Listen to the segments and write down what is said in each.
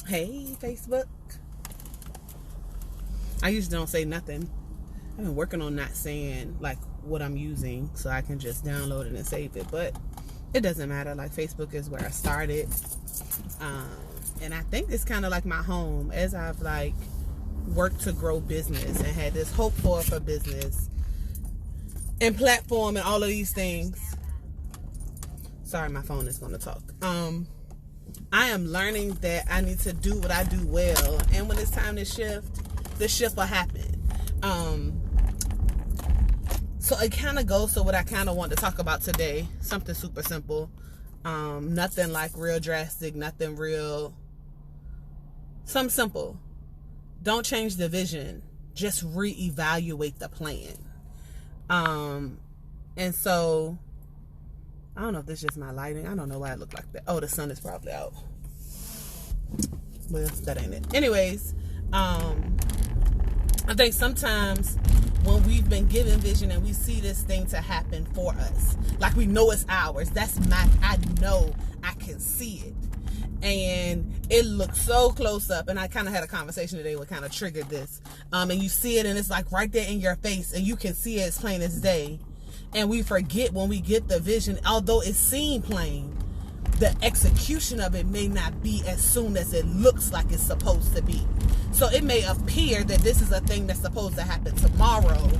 Hey, Facebook. I usually don't say nothing. I've been working on not saying like what I'm using so I can just download it and save it, but it doesn't matter. Like, Facebook is where I started. And I think it's kind of like my home as I've like worked to grow business and had this hope for business and platform and all of these things. Sorry, my phone is going to talk. I am learning that I need to do what I do well, and when it's time to shift, the shift will happen. So it kind of goes to what I kind of want to talk about today. Something super simple. Nothing like real drastic, nothing real. Something simple. Don't change the vision. Just reevaluate the plan. And so I don't know if this is just my lighting. I don't know why it looked like that. Oh, the sun is probably out. Well, that ain't it. Anyways, I think sometimes when we've been given vision and we see this thing to happen for us, like we know it's ours. I know I can see it. And it looks so close up. And I kind of had a conversation today what kind of triggered this. And you see it and it's like right there in your face and you can see it as plain as day. And we forget when we get the vision, although it seemed plain, the execution of it may not be as soon as it looks like it's supposed to be. So it may appear that this is a thing that's supposed to happen tomorrow,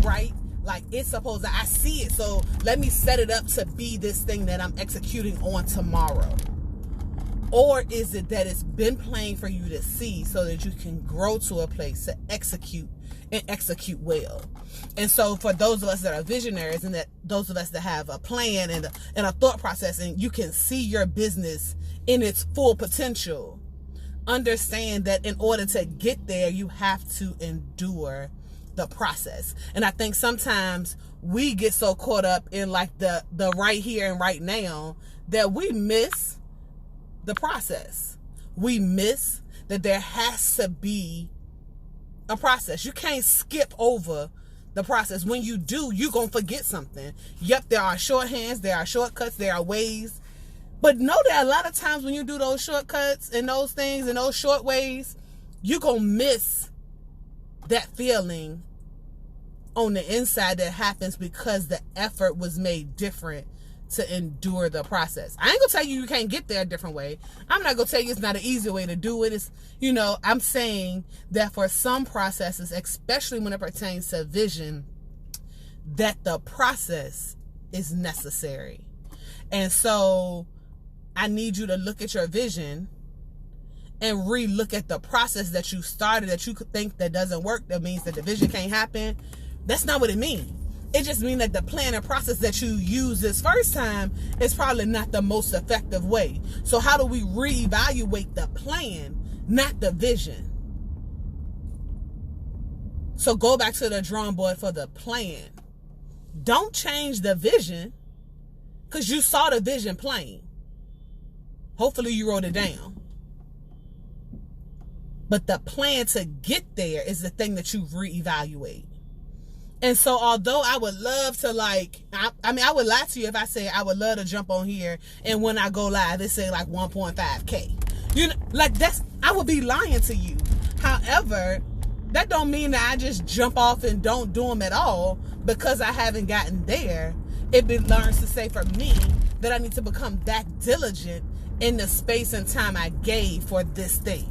right? Like it's supposed to, I see it, so let me set it up to be this thing that I'm executing on tomorrow. Or is it that it's been plain for you to see so that you can grow to a place to execute and execute well? And so for those of us that are visionaries and that those of us that have a plan and a thought process and you can see your business in its full potential, understand that in order to get there, you have to endure the process. And I think sometimes we get so caught up in like the right here and right now that we miss the process. We miss that there has to be a process. You can't skip over the process. When you do, you're going to forget something. Yep, there are shorthands, there are shortcuts, there are ways. But know that a lot of times when you do those shortcuts and those things and those short ways, you're going to miss that feeling on the inside that happens because the effort was made different to endure the process. I ain't gonna tell you can't get there a different way. I'm not gonna tell you it's not an easy way to do it. It's, I'm saying that for some processes, especially when it pertains to vision, that the process is necessary. And so I need you to look at your vision and re-look at the process that you started that you could think that doesn't work. That means that the vision can't happen. That's not what it means. It just means that the plan and process that you use this first time is probably not the most effective way. So how do we reevaluate the plan, not the vision? So go back to the drawing board for the plan. Don't change the vision because you saw the vision plain. Hopefully you wrote it down. But the plan to get there is the thing that you reevaluate. And so although I would love to I would lie to you if I say I would love to jump on here and when I go live, it say like 1.5K. I would be lying to you. However, that don't mean that I just jump off and don't do them at all because I haven't gotten there. It learns to say for me that I need to become that diligent in the space and time I gave for this thing.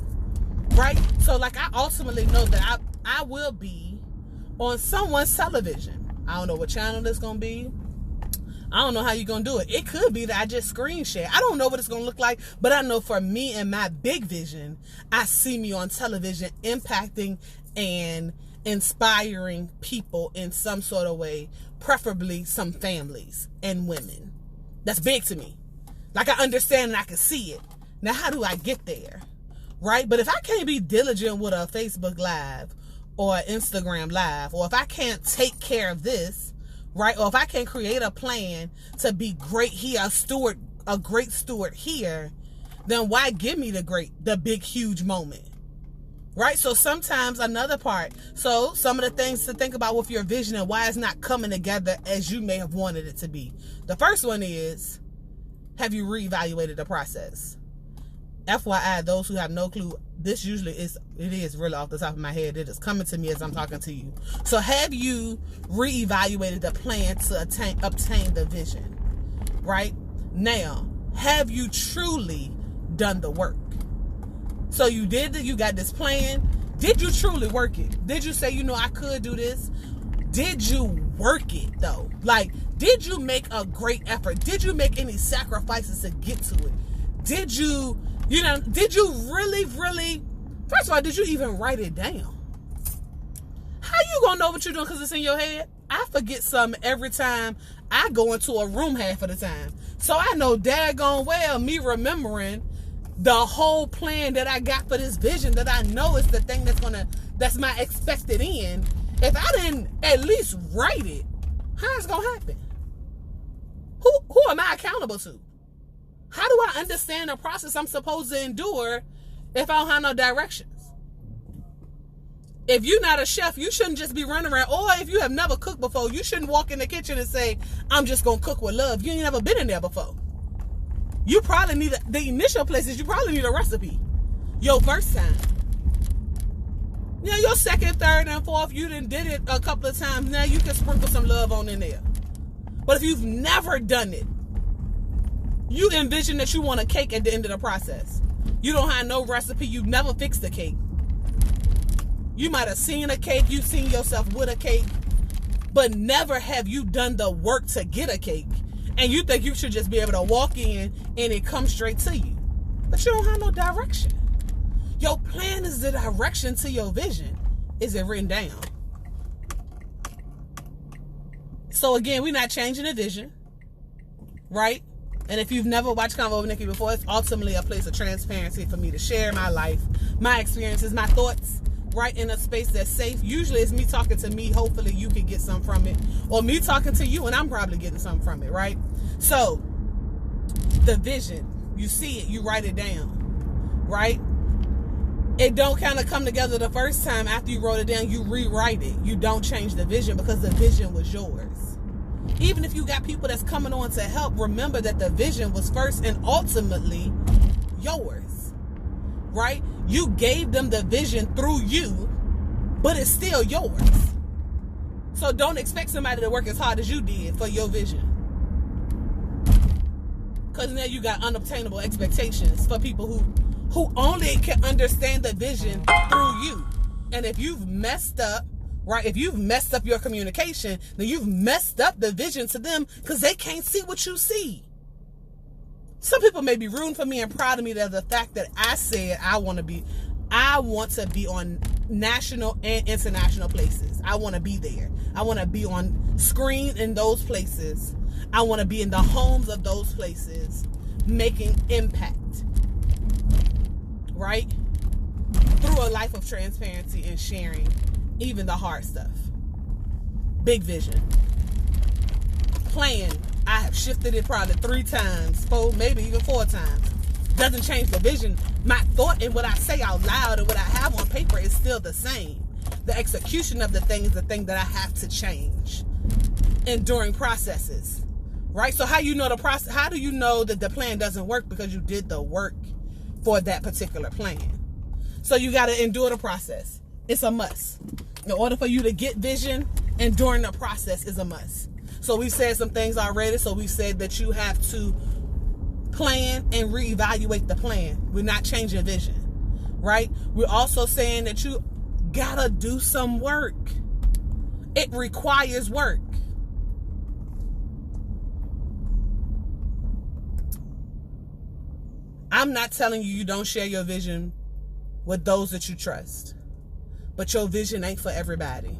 Right? So I ultimately know that I will be on someone's television. I don't know what channel it's going to be. I don't know how you're going to do it. It could be that I just screen share. I don't know what it's going to look like, but I know for me and my big vision, I see me on television impacting and inspiring people in some sort of way, preferably some families and women. That's big to me. I understand and I can see it. Now, how do I get there? Right? But if I can't be diligent with a Facebook Live or Instagram Live, or if I can't take care of this, right? Or if I can't create a plan to be great here, a great steward here, then why give me the big, huge moment? Right? So sometimes another part. So some of the things to think about with your vision and why it's not coming together as you may have wanted it to be. The first one is, have you reevaluated the process? FYI, those who have no clue, this usually is really off the top of my head. It is coming to me as I'm talking to you. So have you reevaluated the plan to obtain the vision? Right? Now, have you truly done the work? So you got this plan. Did you truly work it? Did you say, I could do this? Did you work it though? Like, did you make a great effort? Did you make any sacrifices to get to it? Did you really, first of all, did you even write it down? How you gonna know what you're doing because it's in your head? I forget something every time I go into a room half of the time. So I know daggone well me remembering the whole plan that I got for this vision that I know is the thing that's my expected end. If I didn't at least write it, how's it gonna happen? Who am I accountable to? How do I understand the process I'm supposed to endure if I don't have no directions? If you're not a chef, you shouldn't just be running around. Or if you have never cooked before, you shouldn't walk in the kitchen and say, I'm just going to cook with love. You ain't never been in there before. You probably need, the initial places, you probably need a recipe. Your first time. Your second, third, and fourth, you done did it a couple of times. Now you can sprinkle some love on in there. But if you've never done it, you envision that you want a cake at the end of the process. You don't have no recipe. You've never fixed a cake. You might have seen a cake. You've seen yourself with a cake. But never have you done the work to get a cake. And you think you should just be able to walk in and it comes straight to you. But you don't have no direction. Your plan is the direction to your vision. Is it written down? So again, we're not changing the vision. Right? And if you've never watched Convo with Nikki before, it's ultimately a place of transparency for me to share my life, my experiences, my thoughts, right, in a space that's safe. Usually it's me talking to me. Hopefully you can get some from it. Or me talking to you and I'm probably getting something from it, right? So, the vision, you see it, you write it down, right? It don't kind of come together the first time after you wrote it down. You rewrite it. You don't change the vision because the vision was yours. Even if you got people that's coming on to help, remember that the vision was first and ultimately yours, right? You gave them the vision through you, but it's still yours. So don't expect somebody to work as hard as you did for your vision. Because now you got unobtainable expectations for people who only can understand the vision through you. And if you've messed up, right? If you've messed up your communication, then you've messed up the vision to them because they can't see what you see. Some people may be rooting for me and proud of me that the fact that I said I want to be on national and international places. I want to be there. I want to be on screen in those places. I want to be in the homes of those places, making impact, right? Through a life of transparency and sharing even the hard stuff. Big vision. Plan. I have shifted it probably 3 times, 4, maybe even 4 times. Doesn't change the vision. My thought and what I say out loud and what I have on paper is still the same. The execution of the thing is the thing that I have to change during processes, right? So how you know the process? How do you know that the plan doesn't work? Because you did the work for that particular plan. So you got to endure the process. It's a must. In order for you to get vision, enduring the process is a must. So we said some things already. So we said that you have to plan and reevaluate the plan. We're not changing vision, right? We're also saying that you gotta do some work. It requires work. I'm not telling you don't share your vision with those that you trust, but your vision ain't for everybody.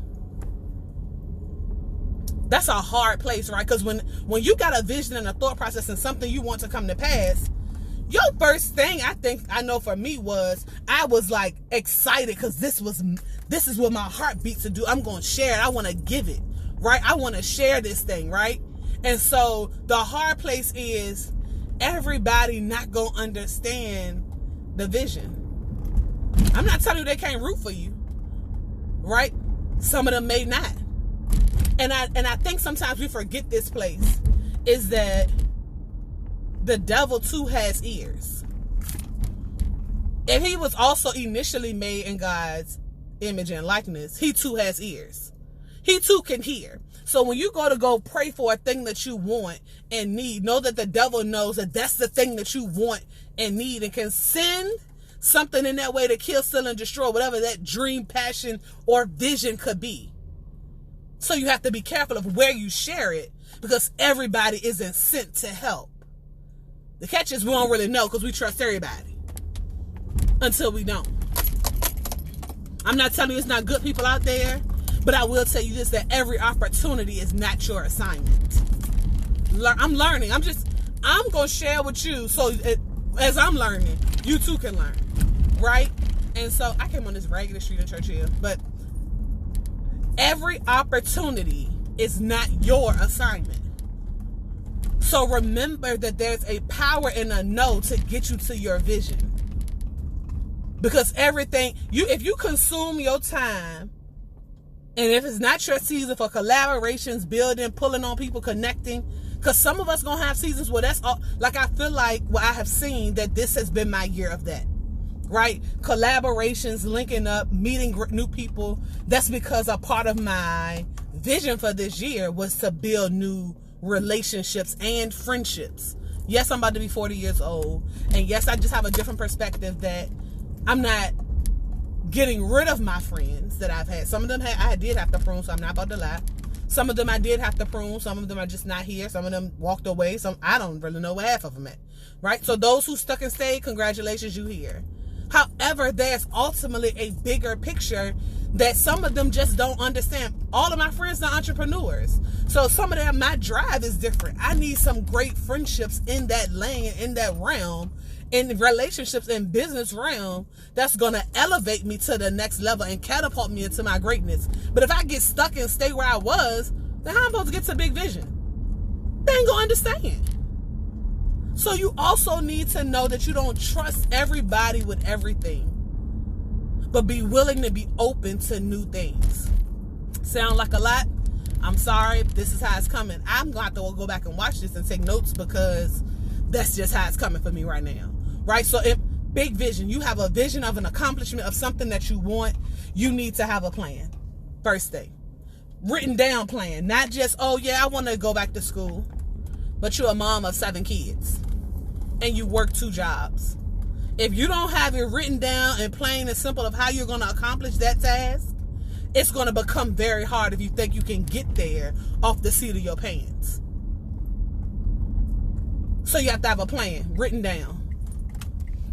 That's a hard place, right? Because when you got a vision and a thought process and something you want to come to pass, your first thing I know for me was I was like excited because this is what my heart beats to do. I'm going to share it. I want to give it, right? I want to share this thing, right? And so the hard place is everybody not going to understand the vision. I'm not telling you they can't root for you, right? Some of them may not. And I think sometimes we forget this place is that the devil too has ears, If he was also initially made in God's image and likeness, he too has ears. He too can hear. So when you go pray for a thing that you want and need, know that the devil knows that that's the thing that you want and need, and can send something in that way to kill, steal, and destroy whatever that dream, passion, or vision could be. So you have to be careful of where you share it, because everybody isn't sent to help. The catch is we don't really know, because we trust everybody until we don't. I'm not telling you it's not good people out there, but I will tell you this, that every opportunity is not your assignment. I'm learning. I'm going to share with you, so as I'm learning, you too can learn, right? And so I came on this regular street in Churchill, but every opportunity is not your assignment. So remember that there's a power in a no to get you to your vision. Because everything, if you consume your time, and if it's not your season for collaborations, building, pulling on people, connecting, because some of us going to have seasons where that's all, like I feel like what I have seen, that this has been my year of that, right? Collaborations, linking up, meeting new people. That's because a part of my vision for this year was to build new relationships and friendships. Yes, I'm about to be 40 years old. And yes, I just have a different perspective that I'm not getting rid of my friends that I've had. Some of them I did have to prune, so I'm not about to lie. Some of them I did have to prune. Some of them are just not here. Some of them walked away. Some I don't really know where half of them at. Right? So those who stuck and stayed, congratulations, you here. However, there's ultimately a bigger picture that some of them just don't understand. All of my friends are entrepreneurs. So some of them, my drive is different. I need some great friendships in that lane, in that realm, in relationships and business realm, that's going to elevate me to the next level and catapult me into my greatness. But if I get stuck and stay where I was, then how am I supposed to get to big vision? They ain't going to understand. So you also need to know that you don't trust everybody with everything, but be willing to be open to new things. Sound like a lot? I'm sorry. This is how it's coming. I'm going to have to go back and watch this and take notes, because that's just how it's coming for me right now. Right? So if big vision, you have a vision of an accomplishment of something that you want, you need to have a plan. First thing. Written down plan. Not just, oh yeah, I want to go back to school. But you're a mom of 7 kids. And you work 2 jobs. If you don't have it written down and plain and simple of how you're going to accomplish that task, it's going to become very hard if you think you can get there off the seat of your pants. So you have to have a plan written down.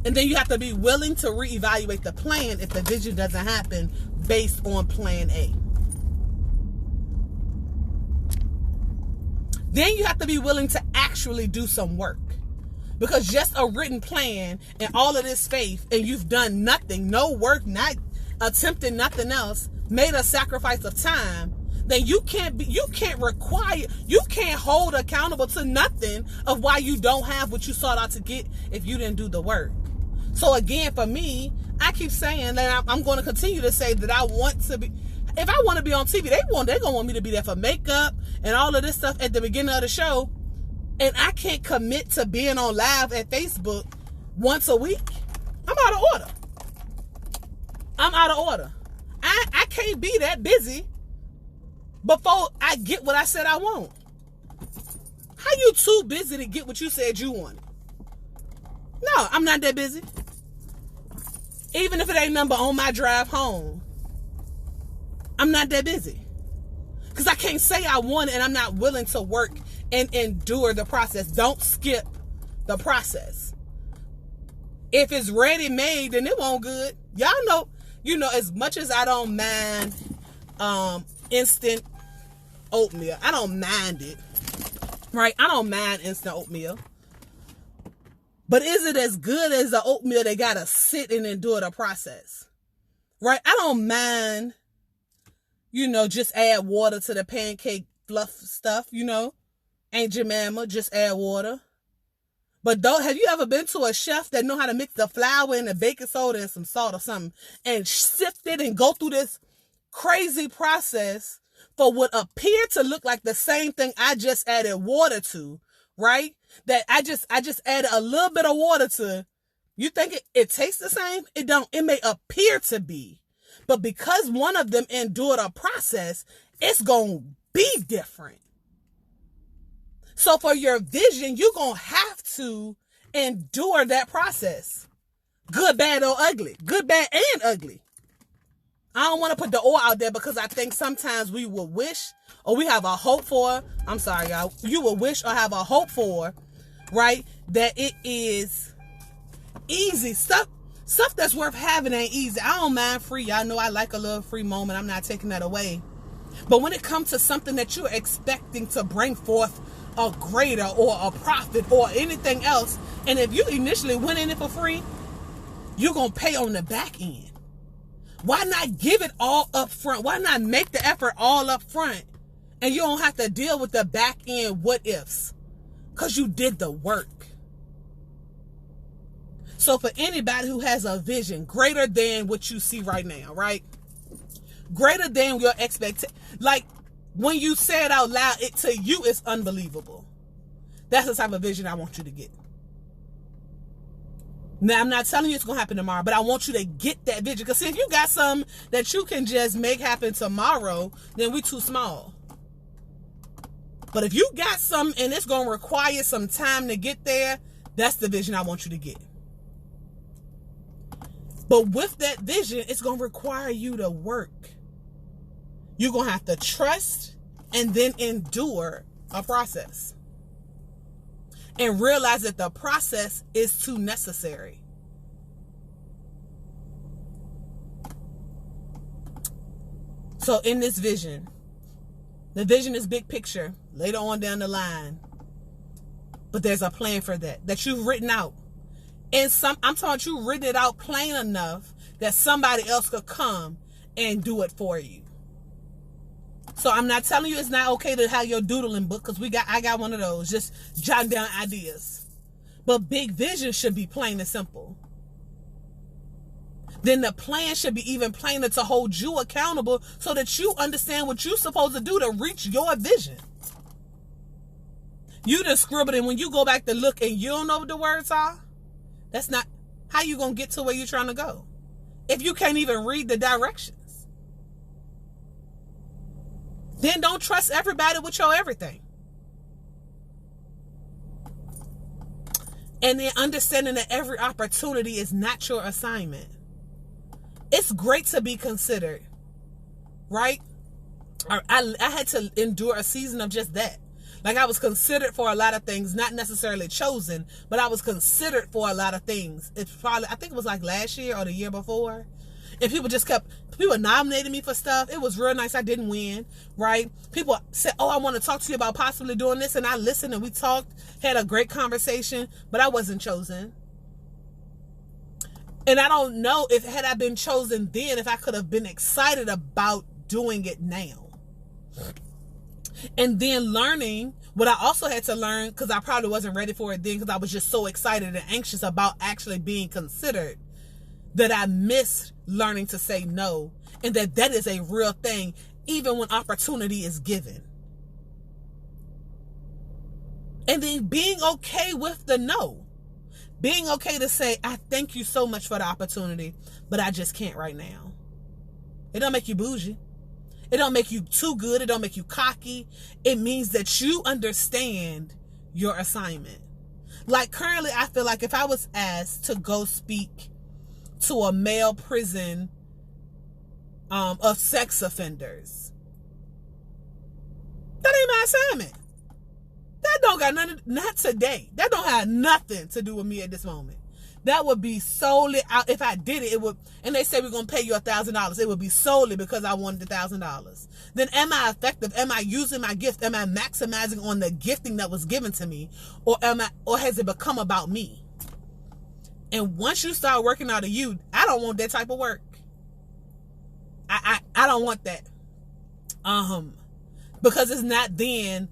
And then you have to be willing to reevaluate the plan if the vision doesn't happen based on plan A. Then you have to be willing to actually do some work. Because just a written plan and all of this faith, and you've done nothing, no work, not attempted nothing else, made a sacrifice of time, then you can't hold accountable to nothing of why you don't have what you sought out to get if you didn't do the work. So again, for me, I keep saying that I'm going to continue to say that I want to be, if I want to be on TV, they're going to want me to be there for makeup and all of this stuff at the beginning of the show. And I can't commit to being on live at Facebook once a week. I'm out of order. I can't be that busy before I get what I said I want. How you too busy to get what you said you wanted? No, I'm not that busy. Even if it ain't number on my drive home, I'm not that busy. Because I can't say I want it and I'm not willing to work and endure the process. Don't skip the process. If it's ready made, then it won't good. Y'all know, as much as I don't mind instant oatmeal, I don't mind it. Right? I don't mind instant oatmeal. But is it as good as the oatmeal that gotta sit and endure the process? Right? I don't mind, just add water to the pancake fluff stuff, Ain't Jemima, just add water. But have you ever been to a chef that know how to mix the flour and the baking soda and some salt or something and sift it and go through this crazy process for what appeared to look like the same thing I just added water to, right? That I just added a little bit of water to You think it tastes the same? It don't. It may appear to be. But because one of them endured a process, it's going to be different. So for your vision, you're going to have to endure that process. Good, bad, or ugly. Good, bad, and ugly. I don't want to put the or out there because I think sometimes we will wish or we have a hope for, I'm sorry, y'all. You will wish or have a hope for, right, that it is easy. Stuff that's worth having ain't easy. I don't mind free. Y'all know I like a little free moment. I'm not taking that away. But when it comes to something that you're expecting to bring forth a greater or a profit or anything else, and if you initially went in it for free, you're going to pay on the back end. Why not give it all up front? Why not make the effort all up front and you don't have to deal with the back end what ifs? Because you did the work. So for anybody who has a vision greater than what you see right now, right? Greater than your expectation. Like when you say it out loud, it to you is unbelievable. That's the type of vision I want you to get. Now, I'm not telling you it's going to happen tomorrow, but I want you to get that vision. Because see, if you got something that you can just make happen tomorrow, then we too small. But if you got something and it's going to require some time to get there, that's the vision I want you to get. But with that vision, it's going to require you to work. You're going to have to trust and then endure a process. And realize that the process is too necessary. So in this vision, the vision is big picture, later on down the line. But there's a plan for that you've written out. And I'm talking about you written it out plain enough that somebody else could come and do it for you. So I'm not telling you it's not okay to have your doodling book, because I got one of those, just jotting down ideas. But big vision should be plain and simple. Then the plan should be even plainer to hold you accountable so that you understand what you're supposed to do to reach your vision. You just scribbled, and when you go back to look and you don't know what the words are, that's not how you going to get to where you're trying to go. If you can't even read the directions. Then don't trust everybody with your everything. And then understanding that every opportunity is not your assignment. It's great to be considered, right? I had to endure a season of just that. Like I was considered for a lot of things, not necessarily chosen, but I was considered for a lot of things. It's probably, I think it was like last year or the year before. And people nominated me for stuff. It was real nice. I didn't win, right? People said, oh, I want to talk to you about possibly doing this. And I listened and we talked, had a great conversation, but I wasn't chosen. And I don't know if had I been chosen then, if I could have been excited about doing it now. And then learning what I also had to learn, because I probably wasn't ready for it then, because I was just so excited and anxious about actually being considered, that I missed learning to say no, and that is a real thing, even when opportunity is given. And then being okay with the no. Being okay to say, I thank you so much for the opportunity, but I just can't right now. It don't make you bougie. It don't make you too good. It don't make you cocky. It means that you understand your assignment. Like currently, I feel like if I was asked to go speak to a male prison of sex offenders, that ain't my assignment. That don't got nothing, not today. That don't have nothing to do with me at this moment. That would be solely, if I did it, it would, and they say we're going to pay you $1,000. It would be solely because I wanted $1,000. Then am I effective? Am I using my gift? Am I maximizing on the gifting that was given to me? Or has it become about me? And once you start working out of you, I don't want that type of work. I don't want that. Because it's not then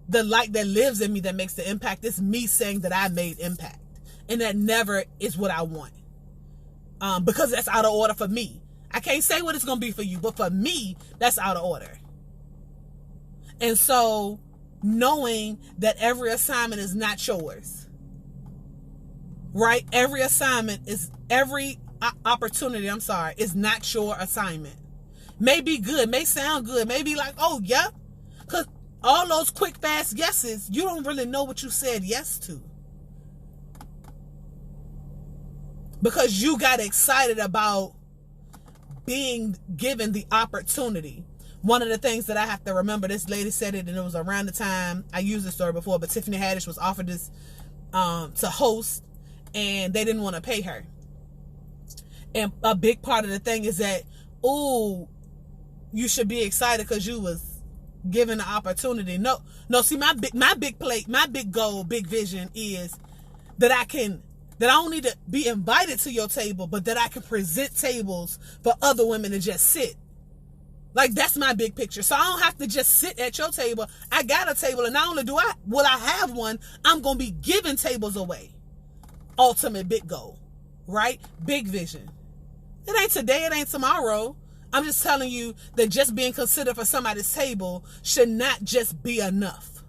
the light that lives in me that makes the impact. It's me saying that I made impact. And that never is what I want. Because that's out of order for me. I can't say what it's going to be for you, but for me, that's out of order. And so, knowing that every assignment is not yours. right? Every opportunity, is not your assignment. May be good, may sound good, may be like, oh yeah, because all those quick, fast yeses, you don't really know what you said yes to. Because you got excited about being given the opportunity. One of the things that I have to remember, this lady said it, and it was around the time, I used this story before, but Tiffany Haddish was offered this to host, and they didn't want to pay her. And a big part of the thing is that, oh, you should be excited because you was given the opportunity. No, see, my big goal, big vision is that I don't need to be invited to your table, but that I can present tables for other women to just sit. Like, that's my big picture. So I don't have to just sit at your table. I got a table, and not only will I have one, I'm going to be giving tables away. Ultimate big goal, right? Big vision. It ain't today, it ain't tomorrow. I'm just telling you that just being considered for somebody's table should not just be enough.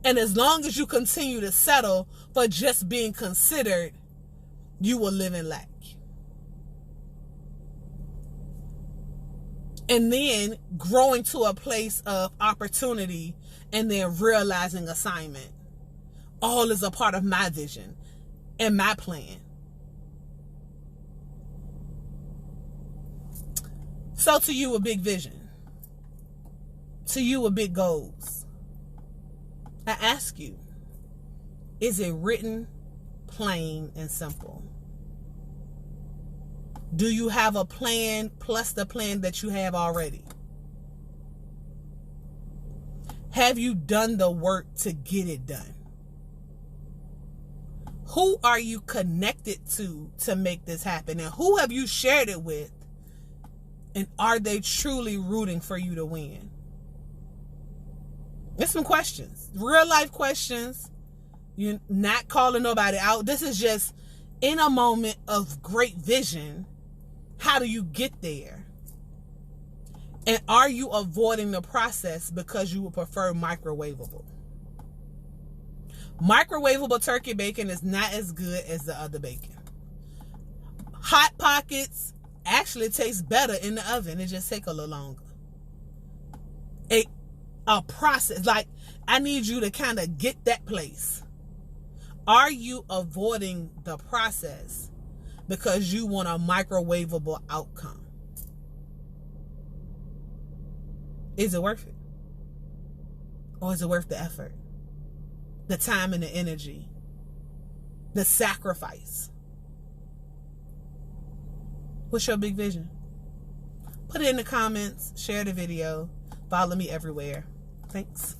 And as long as you continue to settle for just being considered, you will live in lack. And then growing to a place of opportunity and then realizing assignment. All is a part of my vision and my plan. So to you, a big vision. To you, a big goals. I ask you, is it written, plain, and simple? Do you have a plan plus the plan that you have already? Have you done the work to get it done? Who are you connected to make this happen? And who have you shared it with? And are they truly rooting for you to win? There's some questions. Real life questions. You're not calling nobody out. This is just in a moment of great vision. How do you get there? And are you avoiding the process because you would prefer microwavable? Microwavable turkey bacon is not as good as the other bacon. Hot Pockets actually tastes better in the oven. It just takes a little longer. A process. Like, I need you to kind of get that place. Are you avoiding the process because you want a microwavable outcome? Is it worth it? Or is it worth the effort? The time and the energy? The sacrifice? What's your big vision? Put it in the comments. Share the video. Follow me everywhere. Thanks.